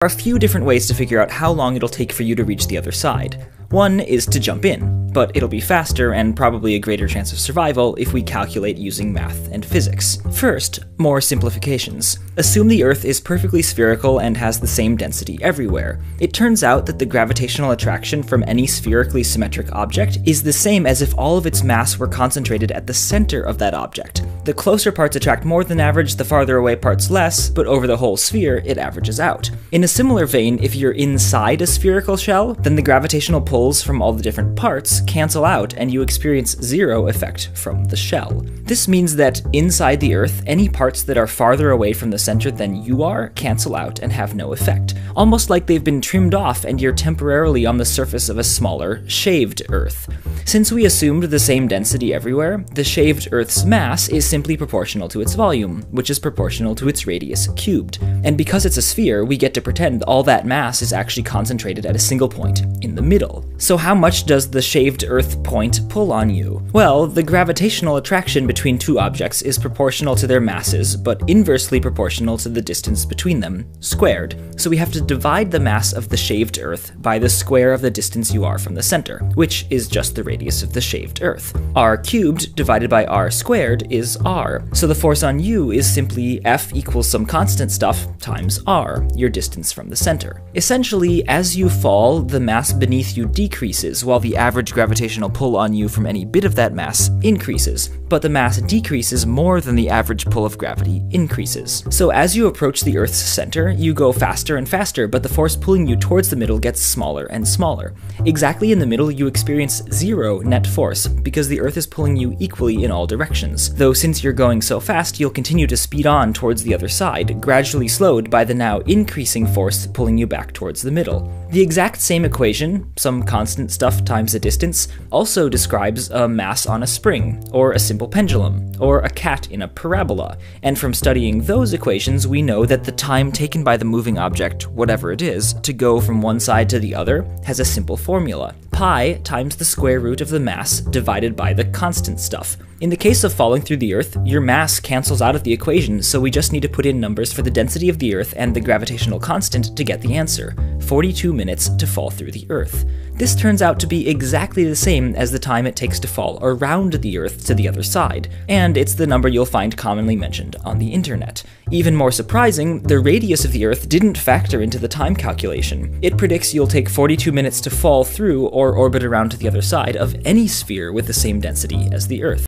There are a few different ways to figure out how long it'll take for you to reach the other side. One is to jump in, but it'll be faster and probably a greater chance of survival if we calculate using math and physics. First, more simplifications. Assume the Earth is perfectly spherical and has the same density everywhere. It turns out that the gravitational attraction from any spherically symmetric object is the same as if all of its mass were concentrated at the center of that object. The closer parts attract more than average, the farther away parts less, but over the whole sphere, it averages out. In a similar vein, if you're inside a spherical shell, then the gravitational pulls from all the different parts cancel out and you experience zero effect from the shell. This means that inside the Earth, any parts that are farther away from the center than you are cancel out and have no effect, almost like they've been trimmed off and you're temporarily on the surface of a smaller, shaved Earth. Since we assumed the same density everywhere, the shaved Earth's mass is simply proportional to its volume, which is proportional to its radius cubed. And because it's a sphere, we get to pretend all that mass is actually concentrated at a single point in the middle. So how much does the shaved Earth point pull on you? Well, the gravitational attraction between two objects is proportional to their masses, but inversely proportional to the distance between them, squared. So we have to divide the mass of the shaved Earth by the square of the distance you are from the center, which is just the radius of the shaved Earth. R cubed divided by r squared is r. So the force on you is simply F equals some constant stuff times r, your distance from the center. Essentially, as you fall, the mass beneath you decreases, while the average gravitational pull on you from any bit of that mass increases, but the mass decreases more than the average pull of gravity increases. So as you approach the Earth's center, you go faster and faster, but the force pulling you towards the middle gets smaller and smaller. Exactly in the middle, you experience zero net force, because the Earth is pulling you equally in all directions, though since you're going so fast, you'll continue to speed on towards the other side, gradually slowed by the now increasing force pulling you back towards the middle. The exact same equation, some constant stuff times the distance, also describes a mass on a spring, or a simple pendulum, or a cat in a parabola, and from studying those equations we know that the time taken by the moving object, whatever it is, to go from one side to the other has a simple formula. Pi times the square root of the mass divided by the constant stuff. In the case of falling through the Earth, your mass cancels out of the equation, so we just need to put in numbers for the density of the Earth and the gravitational constant to get the answer: 42 minutes to fall through the Earth. This turns out to be exactly the same as the time it takes to fall around the Earth to the other side, and it's the number you'll find commonly mentioned on the internet. Even more surprising, the radius of the Earth didn't factor into the time calculation. It predicts you'll take 42 minutes to fall through or orbit around to the other side of any sphere with the same density as the Earth.